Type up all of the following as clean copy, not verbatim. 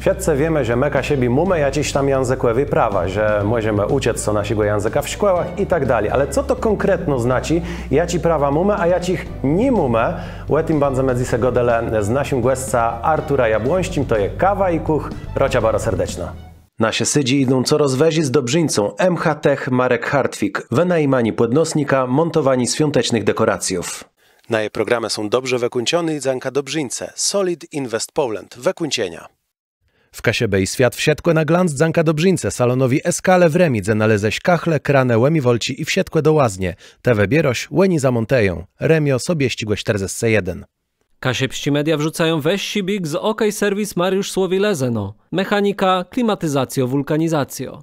Wszyscy wiemy, że my siebie mamy jakieś tam językowe prawa, że możemy uczyć co naszego języka w szkołach i tak dalej. Ale co to konkretnie znaczy, jakie prawa mamy, a jakich nie mamy? O tym będziemy dzisiaj gadali z naszym gościem Artura Jabłońskim, to jest Kawa i Kuch. Rocia bardzo serdeczna. Nasze sydzi idą coraz wyżej z Dobrzyńcą MH-Tech Marek Hartwig, wynajmani podnosnika, montowani świątecznych dekoracjów. Na jej programy są dobrze wykończone i zanka Dobrzyńce, Solid Invest Poland, wykończenia. W Kasiebej świat wsiedkłe na glanc zanka Dobrzyńce, salonowi Eskale w Remidze naleześ kachle, kranę, łemiwolci i wsiedkłe do łaznie. Te wybieroś, łeni zamonteją. Remio sobie ścigłe 41. Kasiepści media wrzucają weź big z OK Serwis Mariusz Słowilezeno. Mechanika, klimatyzacjo, wulkanizacjo.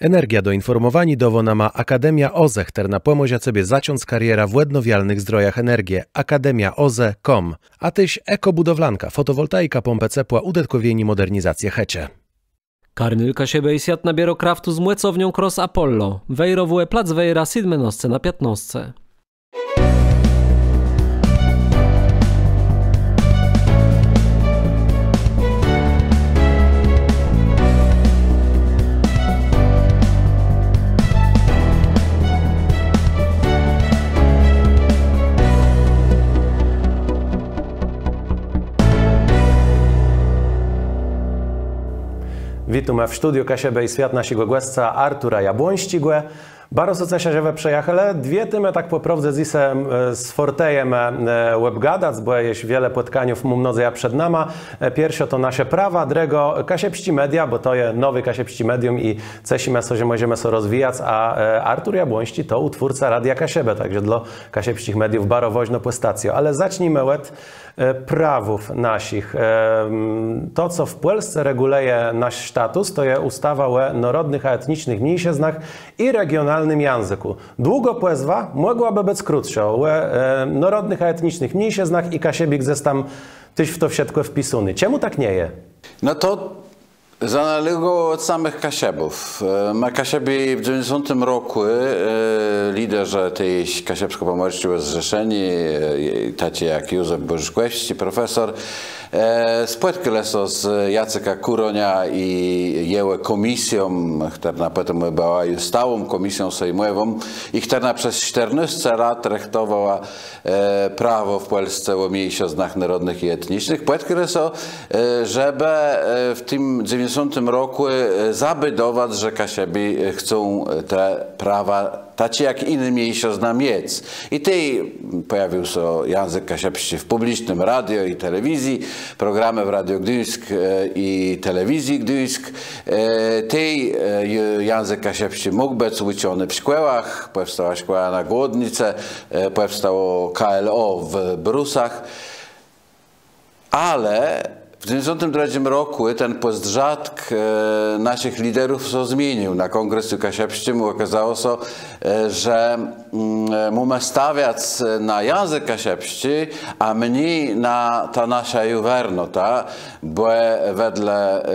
Energia do informowani dowona ma Akademia OZE, która pomoże sobie zaciąć kariera w odnawialnych zdrojach energii. akademiaoze.com. A tyś ekobudowlanka, fotowoltaika, pompę ciepła, udetkowieni modernizację hecie. Karnyl Kasiebej świat nabiero kraftu z młecownią Cross Apollo. Wejrowuje plac wejra 17 na 15. Witamy w studiu Kasiebej świat naszego gościa Artura Jabłońskiego. Bardzo cieszę się, że przyjechali. Dwie tymy tak poprawdze dzisiaj z Fortejem webgadać, bo jest wiele spotkaniów mnodze przed nami. Pierwsze to nasze prawa, drugo Kasiepści Media, bo to jest nowy Kasiepści Medium i cieszymy się, że możemy się rozwijać, a Artur Jabłoński to utwórca Radia Kasiebę, także dla Kasiepścich Mediów bardzo ważna postacja. Ale zacznijmy od prawów naszych. To, co w Polsce reguluje nasz status, to jest ustawa o narodnych a etnicznych mniejszyznach i regionalnym języku. Długo pozwa mogłaby być krótsza. O narodnych a etnicznych mniejszyznach i Kasiebik zestam tyś w to wszystko wpisany. Czemu tak nie jest? No to zależało od samych Kasiebów. Na Kasiebi w 90 roku liderzy tej kasiebsko-pomorskiej zrzeszeni, tacy jak Józef Bożkłeści, profesor, spotkali się z Jaceka Kuronia i jego komisją, która potem była stałą komisją sejmową i która przez 14 lat rechtowała prawo w Polsce o mniejszyznach narodnych i etnicznych. Spotkali się, żeby w tym 90 roku zabudować, że Kasiebi chcą te prawa tacy jak inne mniejszyzny mieć. I tej pojawił się język kasiepski w publicznym radio i telewizji, programy w Radio Gdyńsk i telewizji Gdyńsk. Tej język kasiepski mógł być uczony w szkołach, powstała szkoła na Głodnice, powstało KLO w Brusach, ale w 1993 roku ten postrzadk naszych liderów się zmienił. Na kongresu kasiepskim okazało się, że mamy stawiać na język kasiepski, a mniej na ta nasza juwernota, bo wedle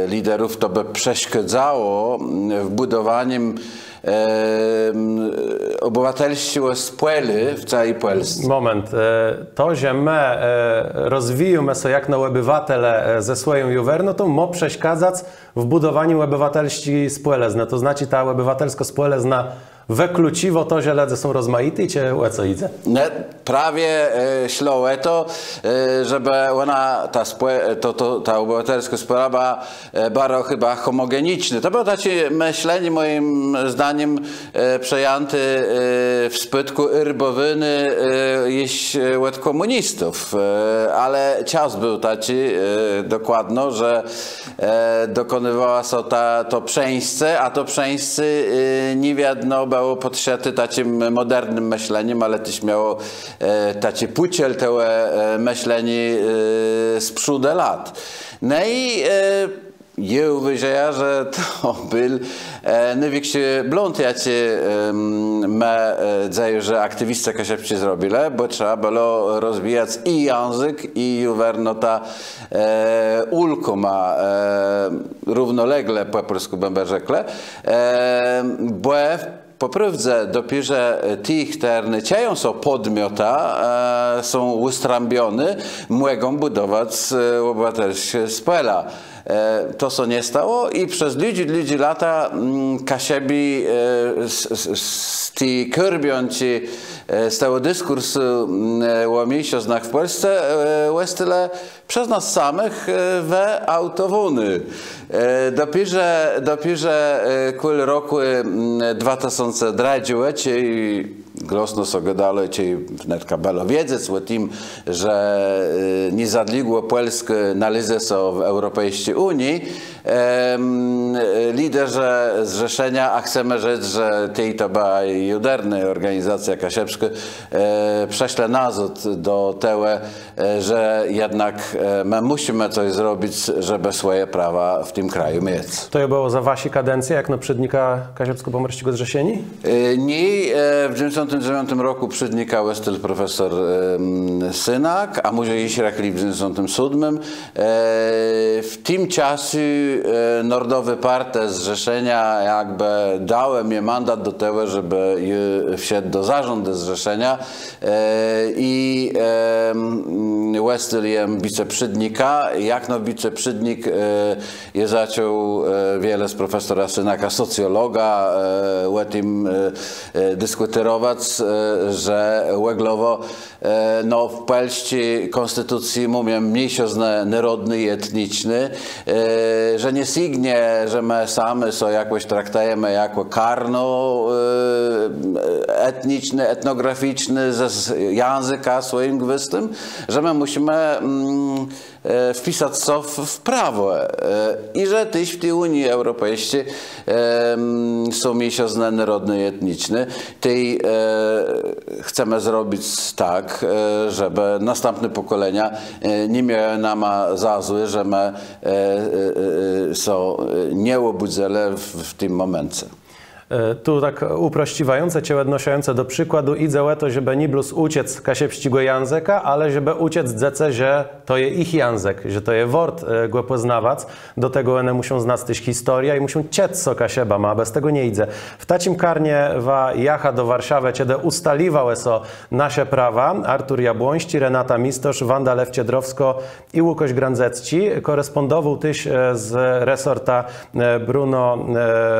liderów to by przeszkadzało w budowaniu obywatelstwo spłeli w całej Polsce. Moment. To, że my rozwijamy się jak na obywatele ze swoją juwernotą, ma przeszkadzać w budowaniu obywatelści spłelezne. To znaczy ta obywatelsko spłelezna wykluczywo to, że ludzie są rozmaity, czy o co idzie? Prawie ślowe to, żeby ona, ta obywatelska sprawa była chyba homogeniczna. To było takie myślenie, moim zdaniem, przejęte w spytku Irbowiny od komunistów. Ale czas był taki dokładno, że dokonywała się to przeństce, a to przeństce nie wiadomo było podszyte takim modernym myśleniem, ale też miało taki puciel, to myślenie z przodu lat. No i ja uważam, że to był największy błąd, jaki my, że aktywiści kasiepscy zrobili, bo trzeba było rozwijać i język, i juwernota ulkoma równolegle po polsku bym rzekł, bo poprawdze dopiero tych, które cieją są podmiota, są ustrambione, mogą budować obywatelskie spola. to co nie stało i przez ludzi lata Kasiebi z tej kierbiąci z tego dyskursu o miejscoznach w Polsce tyle przez nas samych we autowony. Dopiero kul roku 2020 głośno sobie gadało, netka było wiedzieć o tym, że niezadległo Polskę należy się w Europejskiej Unii. Liderzy zrzeszenia, a chcemy rzec, że to była juderna organizacja kasiepska, prześle nazad do tego, że jednak my musimy coś zrobić, żeby swoje prawa w tym kraju mieć. To było za wasi kadencji, jak naprzednika Kasiepsko-Pomorskiego Zrzeszeni? Nie, w 1999 roku przydnikał styl profesor Synak, a może jeśli w 1997. W tym czasie Narodowy Partia Zrzeszenia jakby dały mi mandat do tego, żeby wszedł do zarządu Zrzeszenia i jem wiceprzydnika. Jak no wiceprzydnik je zaczął wiele z profesora Synaka, socjologa, o tym dyskutować, że łeglowo no, w polskiej konstytucji mówię mniejszość narodny i etniczny, że nie signie, że my sami so jakoś traktujemy jako karno etniczny, etnograficzny ze języka swoim gwystym, że my musimy wpisać się w prawo i że też w tej Unii Europejskiej są mniejszości narodne i etniczne. Tej chcemy zrobić tak, żeby następne pokolenia nie miały nam za złe, że my są nieobudzone w tym momencie. Tu tak uprościwające cię odnoszące do przykładu idzie o to, żeby nie blus uciec kasiepścigo języka, ale żeby uciec zece, że to jest ich język, że to jest wort go poznawać. Do tego one muszą znać też historię i muszą ciec co kasieba ma, bez tego nie idzie. W tacim karnie wa jacha do Warszawy, kiedy ustaliwały so nasze prawa, Artur Jabłoński, Renata Mistosz, Wanda Lewciedrowsko i Łukoś Grandzecki, korespondował też z resorta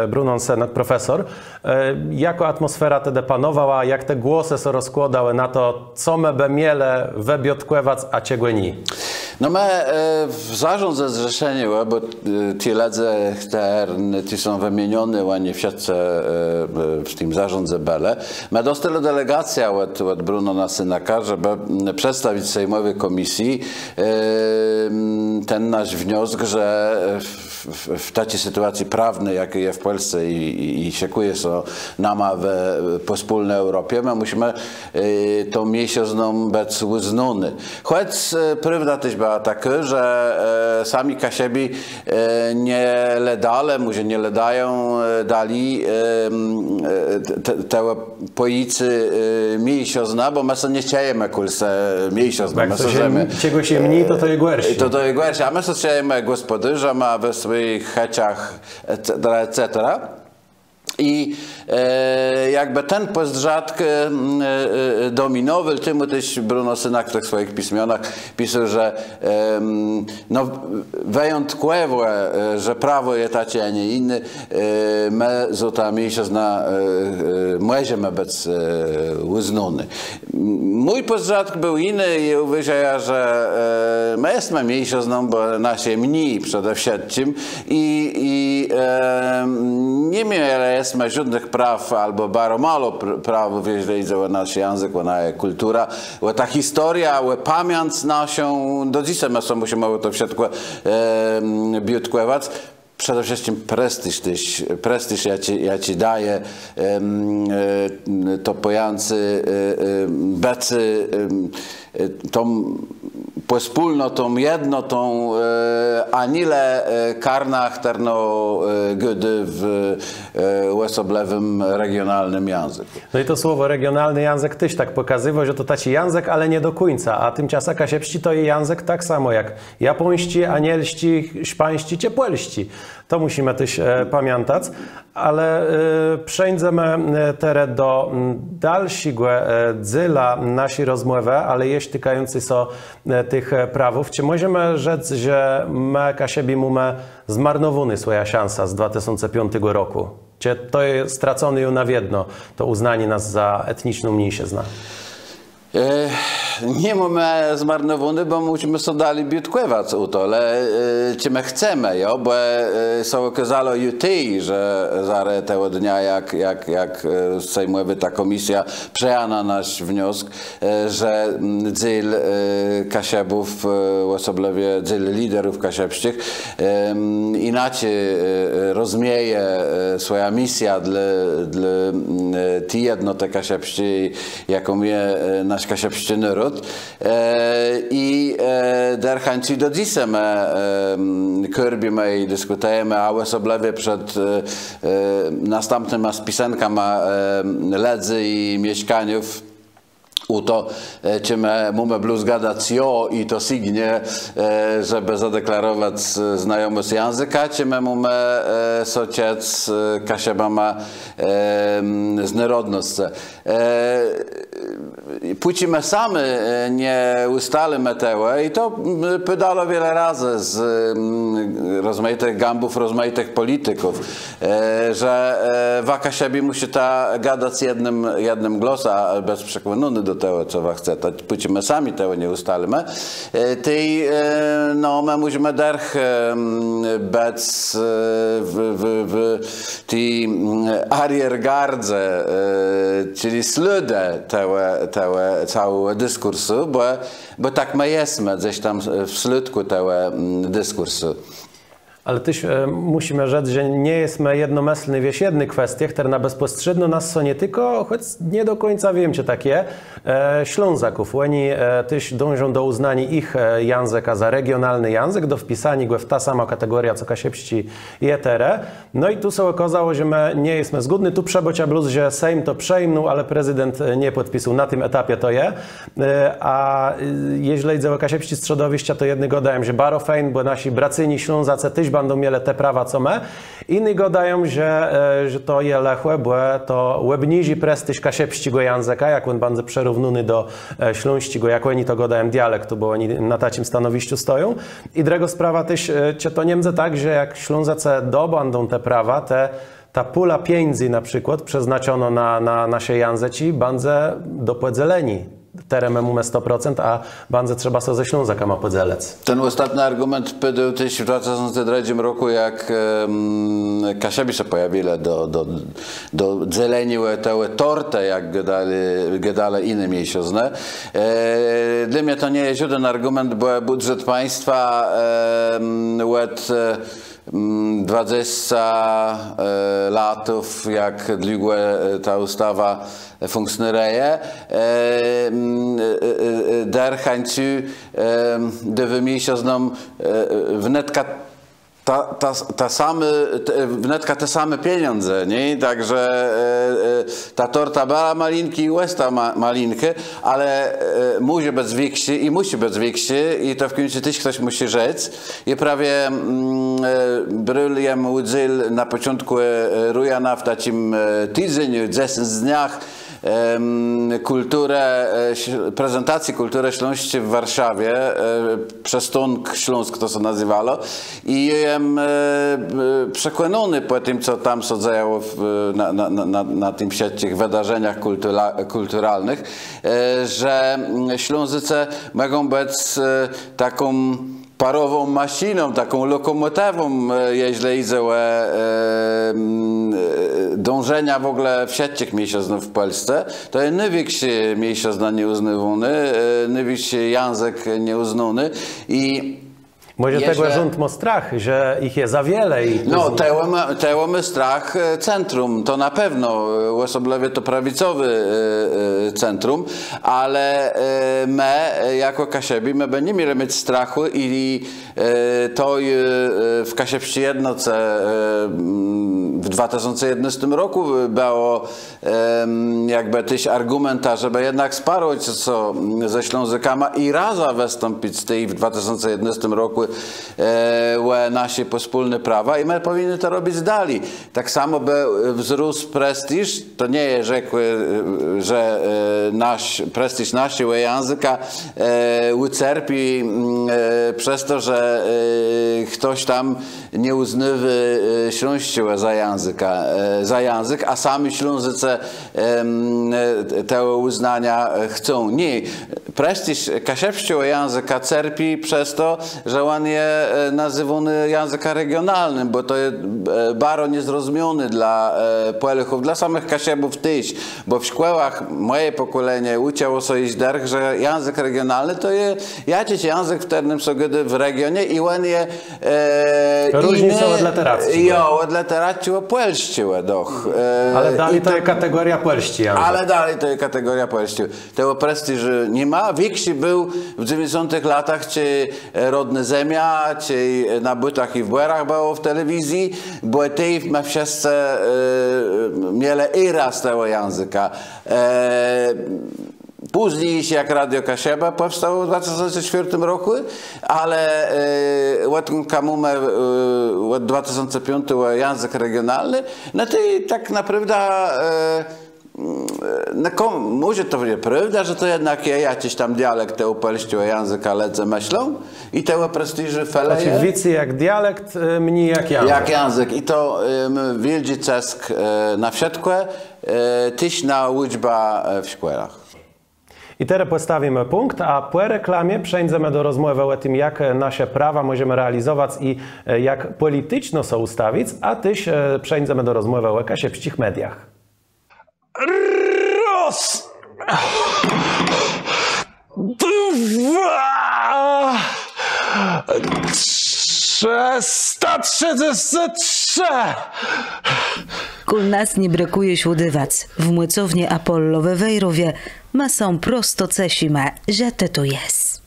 Brunon Senok, profesor. Jako atmosfera wtedy panowała, jak te głosy się rozkładały na to, co my by miele webiodkłewać, a ciegłe nie? No my w zarządzie zrzeszenia, bo ci ledze, ci są wymienione, ładnie wszyscy w tym zarządzie bele, my dostali delegację od Brunona Synaka, żeby przedstawić sejmowej komisji ten nasz wniosek, że w takiej sytuacji prawnej, jakiej jest w Polsce i szykuje się nama w pospólnej Europie, my musimy tą miesiączną być uznany. Choć prawda też była taka, że sami Kasiebi nie ledale, może nie ledają dali te pojicy miesiączna, bo my się nie chciejemy kulse miesiączna. Jak czego się mniej, to jest gorsze. To jest gorsze, a my się chciejemy gospodarza, ma we swoich checiach, etc. I jakby ten postrzadk dominowy, tym też Bruno Synak w tych swoich pismionach pisał, że no, wyjątkowo, że prawo jest takie, a nie inne, my za ta miesiączna możemy być uznani. Mój postrzadk był inny i uważam, że my jesteśmy miesiączną, bo nasze mniej przede wszystkim i nie mieli jesteśmy żadnych praw albo bardzo mało praw, jeżeli idzie o nasz język, o naszą kulturę, o ta historia, o pamięć naszą. Do dzisiaj my musimy to wszystko biutkować. Przede wszystkim prestiż ja ci daję to pojący becy tą pospólnotą, jednotą, a nile karnach terno gdy w osoblewym regionalnym języku. No i to słowo regionalny język też tak pokazywał, że to taci język, ale nie do końca, a tymczasem kasiepści to jest język tak samo jak japońści, anielści, szpańści, ciepłelści. To musimy też pamiętać, ale przejdziemy teraz do dalszego dzyla naszej rozmowy, ale jeśli tykający są tych prawów, czy możemy rzec, że my siebie mamy zmarnowany swoja szansa z 2005 roku? Czy to jest stracone już na jedno, to uznanie nas za etniczną mniejszość? Nie mamy zmarnowany, bo musimy sobie dalej biutkować u to, ale czy my chcemy, jo? Bo są okazało jutej, że zaraz tego dnia, jak sejmowa ta komisja przejana nasz wniosek, że dziel kasiebów, osobliwie dziel liderów kasiebszych, inaczej rozumieje swoja misja dla tej jednoty kasiebszej, jaką jest nasz kasiebszczy naród. I der chęci do dzisiaj my korbimy i dyskutujemy, a osobliwie przed następnymi spisankami ledzy i mieszkaniów u to, czy my mamy zgadać jo i to signie, żeby zadeklarować znajomość języka, czy my mamy sociec kasiebama z narodności. Póki my sami nie ustalimy tego, i to pytalo wiele razy z rozmaitych gambów, rozmaitych polityków, że waka siebie musi ta gadać jednym głosem, bez przekonania do tego, co chce. Póki my sami tego nie ustalimy, no, my musimy derch być w tej ariergardze, czyli sludę tego całego dyskursu, bo tak my jesteśmy gdzieś tam w środku tego dyskursu. Ale też musimy rzec, że nie jesteśmy jednomyślni w jednej kwestii, które na bezpośrednio nas są nie tylko, choć nie do końca wiem, czy takie, Ślązaków. Oni też dążą do uznania ich języka za regionalny język, do wpisania go w ta sama kategoria, co kasiepści i etere. No i tu się okazało, że my nie jesteśmy zgodni. Tu przebocia bluz, że Sejm to przejmnął, ale prezydent nie podpisał. Na tym etapie to je. A jeśli idzie o kasiepści z środowiska, to jednego dają, że baro fajn, bo nasi bracyni Ślązacy też będą mieli te prawa, co my. Inni go dają, że to je lechłe, bo to łebnizi prestiż kasiepściego języka, jak on będzie przerównany do śląskiego, jak oni to go dają dialektu, bo oni na takim stanowisku stoją. I druga sprawa też, czy to Niemcy tak, że jak Ślązacy dobędą te prawa, ta pula pieniędzy na przykład przeznaczono na nasze języki, będzie dopłedzeleni. Terem mamy 100%, a bandze trzeba sobie ze Ślązaka ma podzielec. Ten ostatni argument padł też w 2003 roku, jak Kasiebi się pojawili do dzielenia tej torty, jak gadali inne miesiące. Dla mnie to nie jest żaden argument, bo budżet państwa od 20 lat, jak długo ta ustawa funkcjonuje, der chęciu do wymieszczenia wnetka wnetka te same pieniądze, nie? Także ta torta była malinki i łesta malinki, ale musi być większy i musi być większy i to w końcu też ktoś musi rzec. I prawie brałem udział na początku rujana w takim tydzieniu, 10 dniach prezentacji kultury śląskiej w Warszawie, przez Tung Śląsk to się nazywało i jestem przekonany po tym, co tam się działo na tym wszystkich wydarzeniach kulturalnych, że Ślązyce mogą być taką parową maszyną, taką lokomotywą, jeśli idzie o dążenia w ogóle wszystkich miesiąców w Polsce. To jest największy miesiąc nieuznawany, największy język nieuznany i może tego rząd ma strach, że ich jest za wiele. No, tego my strach centrum, to na pewno, osobliwie to prawicowy centrum, ale my, jako Kasiebi, my będziemy mieli mieć strachu i to w Kasiepszczy Jednoce w 2011 roku było jakby też argumenta, żeby jednak sparować co ze Ślązykami i raza wystąpić z tej w 2011 roku nasze pospólne prawa i my powinny to robić dalej. Tak samo by wzrósł prestiż, to nie jest że nasz prestiż naszego języka ucierpi przez to, że ktoś tam nie uznaje śląskiego za język, a sami Ślązycy tego uznania chcą. Nie. Prestiż kasiepskiego języka cierpi przez to, że on jest nazywany językiem regionalnym, bo to jest bardzo niezrozumiony dla Polechów, dla samych kasiebów też, bo w szkołach moje pokolenie uczyło się derch, że język regionalny to jest jakiś język w ternym sobie w regionie i on jest różni są od literacji. Jo, od literacji o polszczy doch. Ale dalej to jest kategoria polszczy język. Ale dalej to jest kategoria polszczy. Tego prestiżu nie ma. Większy był w 90 latach, czy Rodne Zemia, czy na Bytach i w Błerach było w telewizji, bo tej ma wszyscy mieli ira z tego języka. Później, jak Radio Kasieba powstało w 2004 roku, ale od 2005 język regionalny, no to tak naprawdę może to być prawda, że to jednak jest jakiś tam dialekt tego polskiego języka, ledze myślą i tego prestiżu feleje. Znaczy więcej jak dialekt, mniej jak język. Jak język. I to wielki cesk na wszystko, tyśna liczba w szkołach. I teraz postawimy punkt, a po reklamie przejdziemy do rozmowy o tym, jak nasze prawa możemy realizować i jak polityczno są ustawić, a tyś przejdziemy do rozmowy o kasiepskich mediach. Raz, dwa, 333. Kul nas nie brakuje śłudywac. W młycowni Apollo we Wejrowie ma są prosto cesima, że to jest.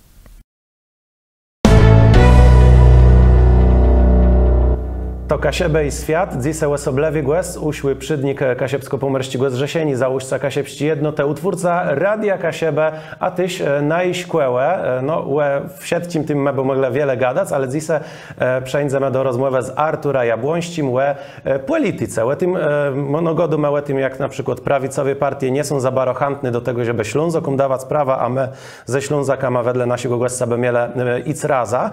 To Kasiebę i świat, dzisiaj osoblewy głos, uśły przydnik kasiepsko-pomorskiego zrzesieni, załóżca kasiepści jednotę, utwórca Radia Kasiebę, a tyś najszkłełe, no w siedcim tym bo mogę wiele gadać, ale dzisiaj przejdziemy do rozmowy z Artura Jabłońskim o polityce, o tym monogodu, o tym jak na przykład prawicowe partie nie są za bardzo chętne do tego, żeby Ślązokom dawać prawa, a my ze Ślązakama wedle naszego głosca by mieli ic raza.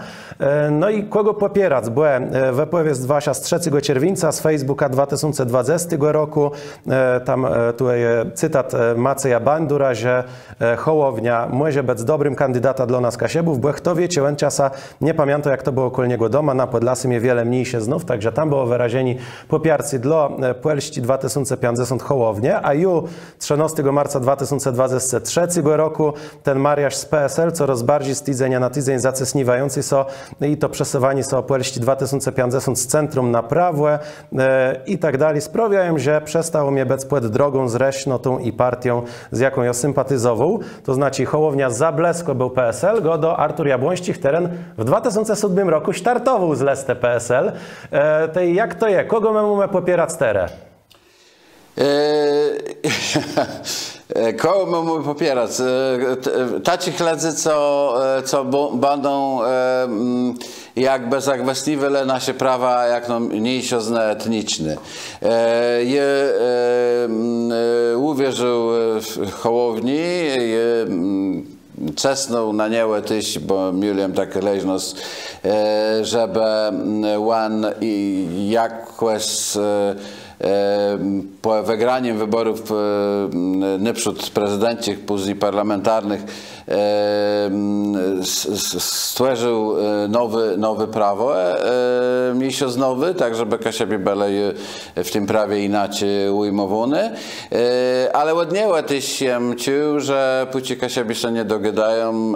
No i kogo popierać, bo we pływie z 3 czerwca z Facebooka 2020 roku, tam tutaj cytat Macieja Bandura, że Hołownia może być dobrym kandydata dla nas Kasiebów, bo kto wie, cię czasa nie pamiętam jak to było około niego doma, na Podlasym jest wiele mniejsze znów, także tam było wyrażeni popiercy dla Polści 2050 Hołownie, a ju 13 marca 2023 roku ten Mariasz z PSL coraz bardziej z tydzenia na tydzień zacesniwający są i to przesuwani są Polści 2050 z centrum na prawo i tak dalej, sprawiają, że przestało mnie być pod drogą z Reśnotą i partią, z jaką ja sympatyzował. To znaczy Hołownia za blesko był PSL, go do Artur Jabłońskich teren w 2007 roku startował z leste PSL. Jak to jest? Kogo mamy popierać teraz? Koło mamy popierać? Taci śledzy, co będą jakby zagwaśliwe nasze prawa jak no mniejszości etniczne. Uwierzył w Hołowni, czesnął na niego też, bo miałem takie leżność, żeby on jakoś po wygraniu wyborów naprzód prezydenckich, później parlamentarnych stworzył nowe prawo, mniejszościowe, tak żeby Kasiebie były w tym prawie inaczej ujmowane, ale od niego też się czuł, że póki Kasiebie się nie dogadają,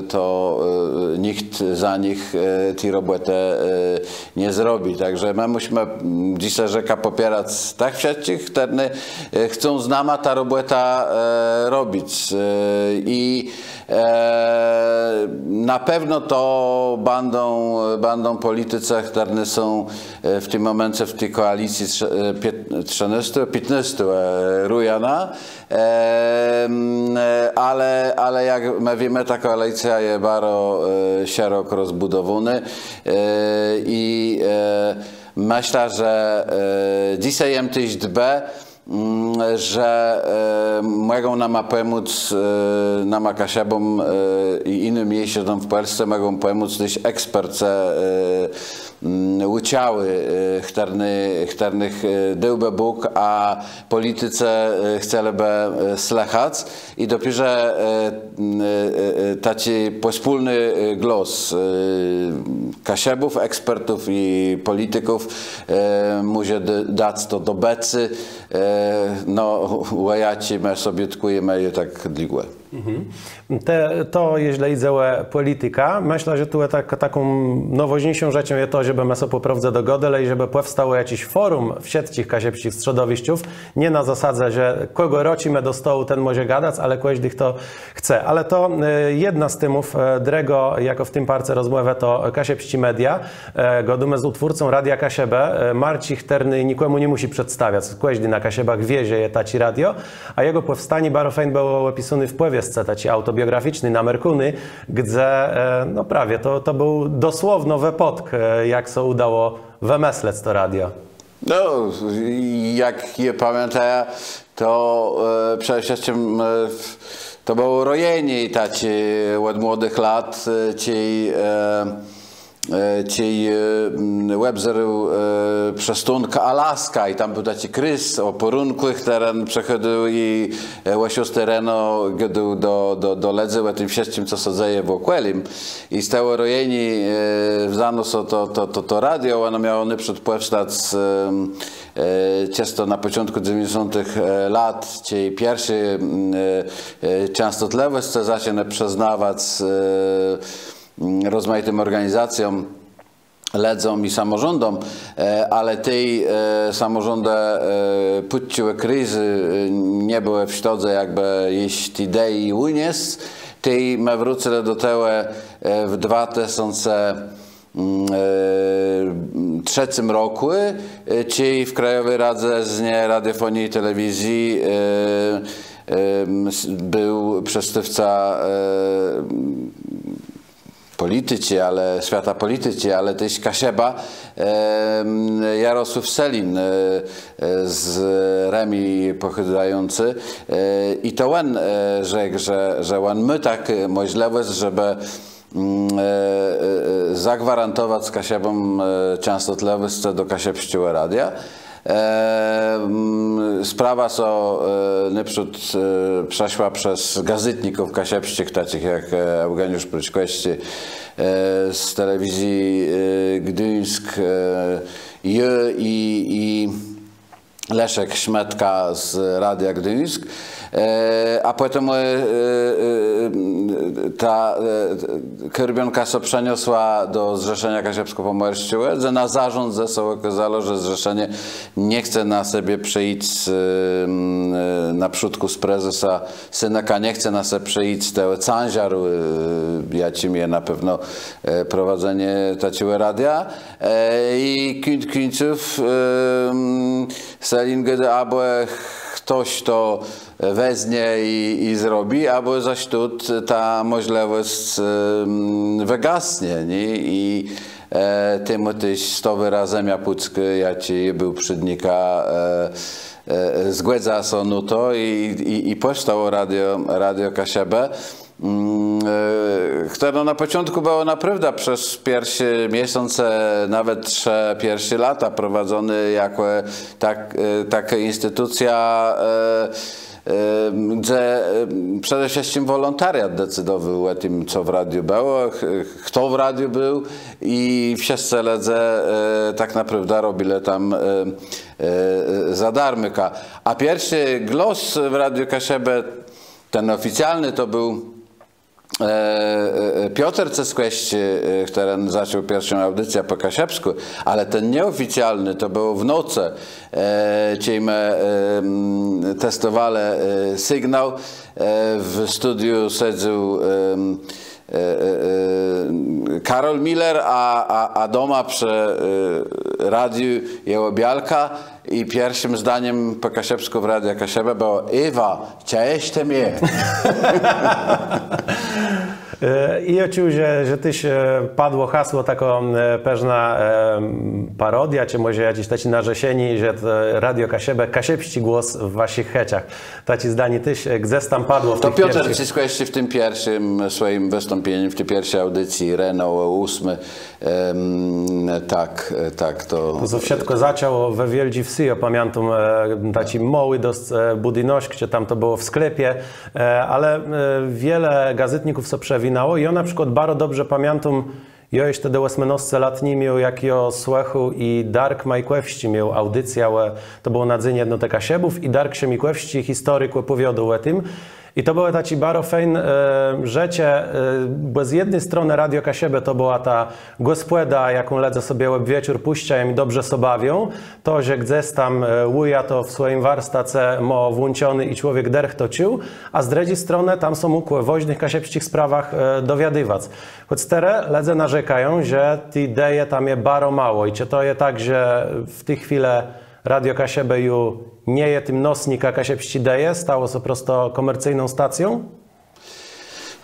to nikt za nich tej roboty nie zrobi, także my musimy dzisiaj rzeka popierać tak wszystkich, którzy chcą z nami ta robota robić I na pewno to bandą politycy, które są w tym momencie w tej koalicji 15 Rujana, ale jak my wiemy, ta koalicja jest bardzo szeroko rozbudowana i myślę, że dzisiaj jem też dbę, że mogą nam pomóc, nam Kasiebom i innym miejscom w Polsce mogą pomóc też eksperci uciały, których byłby Bóg, a polityce chcieliby słuchać i dopiero taki wspólny głos Kasiebów, ekspertów i polityków może dać to do becy. No, łajaci my sobie tkujemy tak długo. To, jeśli idzie o polityka, myślę, że tu taką nowoźniejszą rzeczą jest to, żeby my sobie poprawdze dogodili i żeby powstało jakieś forum w sieci kasiepskich środowisków, nie na zasadzie, że kogo rocimy do stołu, ten może gadać, ale każdy kto chce. Ale to jedna z tymów, drego, jako w tym parce rozmowę, to Kasiepści Media, godumy z utwórcą Radia Kasiebę, Marcin Terny nikomu nie musi przedstawiać, każdy na Kasiebach wie, że jest taci radio, a jego powstanie bardzo fajnie było opisane w powiestce, taci autobiograficzny na Merkuny, gdzie, no prawie, to był dosłowno wypadek, jak się udało wymyśleć to radio. No, jak je pamiętam, to przede wszystkim to było rojenie taci od młodych lat, ci webzeru przestunka Alaska i tam był taki krys o porunku, który przechodził i właśnie z terenu do ledzy o tym wszystkim, co się dzieje w okolicy. I z tego rojeni wzano to radio, ono miało naprzód powstać często na początku 90. lat, ci pierwszy częstotliwość zaczęły przyznawać rozmaitym organizacjom, ledzom i samorządom, ale tej samorządy puściły kryzy, nie były w środze jakby jeść idei unies, tej my wrócili do tego w 2003 roku, czyli w Krajowej Radzie z Radiofonii i Telewizji był przedstawca politycy, ale świata politycy, ale też Kasieba, Jarosław Selin z Remi pochodzący i to on rzekł, że on my tak możliwość, żeby zagwarantować Kasiebom częstotliwość do Kasiepskiego Radia. Sprawa naprzód przeszła przez gazetników kasiepskich, takich jak Eugeniusz Pryczkości z telewizji Gdyńsk i Leszek Szmetka z Radia Gdyńsk, a potem ta Kyrbionka się przeniosła do Zrzeszenia Kasiepsko-Pomorskiego, że na zarząd się okazało, że Zrzeszenie nie chce na sobie przyjść na przódku z prezesa Syneka, nie chce na sobie przyjść tego cężaru, jakim jest na pewno prowadzenie takiego radia i końców Selin gdy albo ktoś to weźmie i zrobi, albo zaś tu ta możliwość wygasnie. Nie? I tym też 100 wyrazem Japucki, jaki był przydnika, zgładza się no to i powstało Radio Kasiebę, które na początku było naprawdę przez pierwsze miesiące, nawet 3 pierwsze lata prowadzone jako taka instytucja, gdzie przede wszystkim wolontariat decydował o tym, co w radiu było, kto w radiu był i wszyscy ledze tak naprawdę robili tam za darmyka. A pierwszy głos w Radiu Kasiebę, ten oficjalny, to był Piotr Cesqueści, który zaczął pierwszą audycję po kasiepsku, ale ten nieoficjalny to było w nocy, my testowali sygnał, w studiu siedział Karol Miller, a doma przy radiu jego Bialka i pierwszym zdaniem po kasiepsku w Radiu Kasiebę było: Ewa, cześć mnie. I oczywiście, że tyś padło hasło taką pewna parodia, czy może jakieś taci narzesieni, że Radio Kasiebę, kasiepści głos w waszych heciach. Taci zdanie tyś, gdzieś tam padło w to tych Piotr pierwszych... Cesqueści w tym pierwszym swoim wystąpieniu, w tej pierwszej audycji, Renault 8, tak, to... To wszystko zaczęło we Wielgi Wsi, pamiętam, taci mały dość budynoś, gdzie tam to było w sklepie, ale wiele gazetników co przewinało i ja na przykład bardzo dobrze pamiętam, ja już wtedy 18 lat nie miał jakiego słuchu i Dark Majkłewści miał audycję, ale to było na dzień jedno Kasiebów i Dark się Majkłewści historyk opowiadał o tym. I to były taci bardzo fajne rzeczy, bo z jednej strony Radio Kasiebę to była ta gospoda, jaką ledzę sobie wieczór puszczają i dobrze sobie bawią. To, że gdzieś tam łuja to w swoim warsztacie ma włączony i człowiek derch toczył, a z drugiej strony tam są mógł w woźnych kasiepskich sprawach dowiadywać. Choć teraz ledzę narzekają, że te ideje tam je bardzo mało i czy to jest tak, że w tej chwili Radio Kasiebę już nie jest tym nosnika kasiepści deje, stało się prosto komercyjną stacją?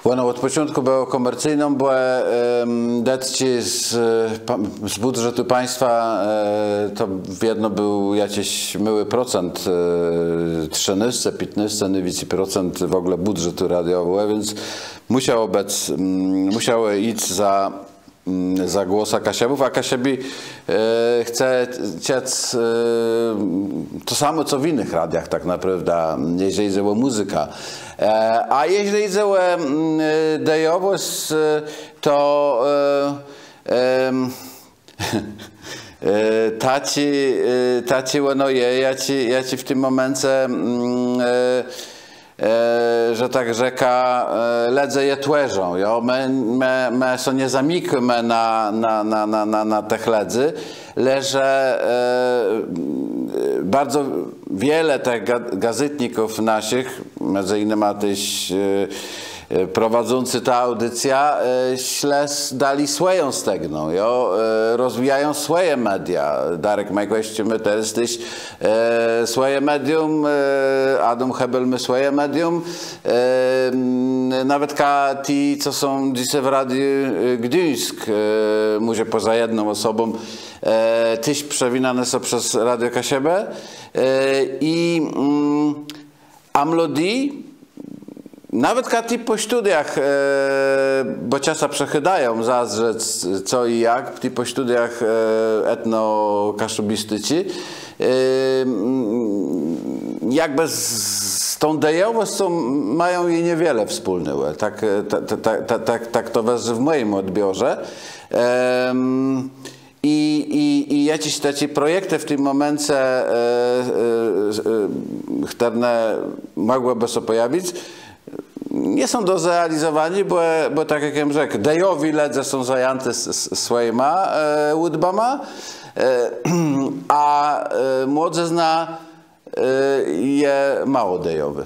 Bueno, od początku było komercyjną, bo deci z budżetu państwa to jedno był jakiś mały procent, 13-15, nie więcej procent w ogóle budżetu radiowego, więc musiało iść za głosa Kasiebów, a Kasiebi chce ciec to samo co w innych radiach tak naprawdę, jeżeli idzie o muzykę. A jeżeli idzie o dejowość, to taci no ja ci w tym momencie że tak rzeka ledze je tłeżą. Jo? My są nie zamikmy na tych ledzy, leże bardzo wiele tych gazetników naszych, między innymi też prowadzący ta audycja, dali swoją stegną, rozwijają swoje media. Darek Majkłewści my też jesteś swoje medium, Adam Hebel my swoje medium. Nawet ci, co są dzisiaj w Radiu Gdyńsk, może poza jedną osobą, tyś przewinane są przez Radio Kasiebę. A młodzi, nawet kiedy po studiach, bo czasem przechydają zazrzec co i jak, po studiach etno-kaszubistyci, jakby z tą dejowością mają jej niewiele wspólnego. Tak to jest w moim odbiorze. I jakieś takie projekty w tym momencie, które mogłyby się pojawić, nie są do zrealizowania, bo tak jak rzekł, dejowi ledze są zajęte swoimi łudbama, a młodzieżna je mało dejowy.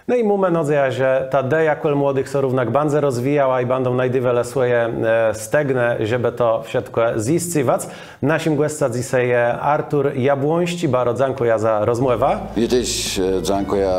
No i mamy nadzieję, że ta deja kol młodych są równak bardzo rozwijała i będą najdywiele swoje stegne, żeby to wszystko ziściwać. Naszym gościem dzisiaj jest Artur Jabłoński. Bardzo dziękuję za rozmowę. I też dziękuję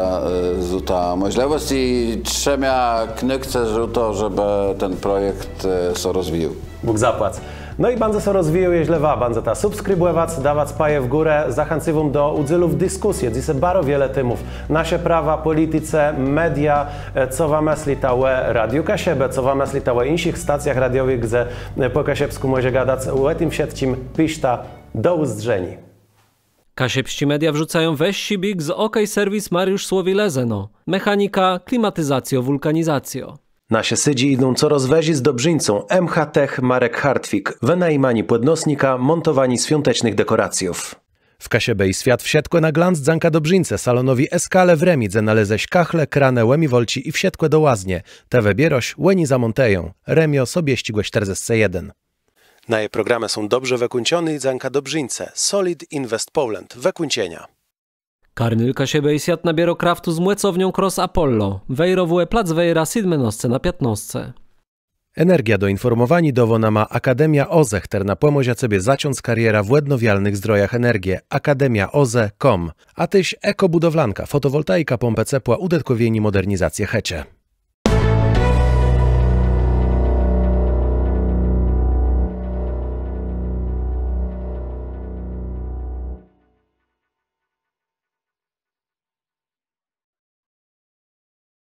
za tę możliwość i trzeba kniknąć za to, żeby ten projekt się rozwijał. Bóg zapłać. No i bardzo się rozwijał, jeśli bardzo ta subskrybować, dawać paje w górę, zachęcywam do udziału w dyskusji. Dzisiaj bardzo wiele temów. Nasze prawa, polityce, media, co wam myśli tałe Radio Kasiebę, co wam myśli tałe innych stacjach radiowych, gdzie po kasiebsku może gadać o tym wszystkim. Piszta, do uzdrzeni. Kasiepści media wrzucają weź big z OK Serwis Mariusz Słowi Lezeno. Mechanika, klimatyzacjo, wulkanizacjo. Nasze sydzi idą coraz weźi z Dobrzyńcą MH Tech Marek Hartwig, wynajmani podnosnika, montowani świątecznych dekoracjów. W Kasiebę i Świat wsiedkłe na glanc dzanka Dobrzyńce salonowi Eskale w Remidze naleześ kachle, krane, łemiwolci i wsiedkłe do łaznie. Te wybieroś, łeni za Monteją. Remio sobie ścigłe 41. Na jej programy są dobrze wekunciony i dzanka Dobrzyńce. Solid Invest Poland, wekuncienia. Karnyl Kasiebę i Świat nabiero kraftu z młecownią Cross Apollo. Wejrowuje plac wejra 7 na 15. Energia do informowani dowona ma Akademia OZE, na pomozia sobie zaciąc kariera w odnawialnych zdrojach energii. akademiaoze.com. A tyś ekobudowlanka, fotowoltaika, pompę ciepła, udetkowieni modernizację hecie.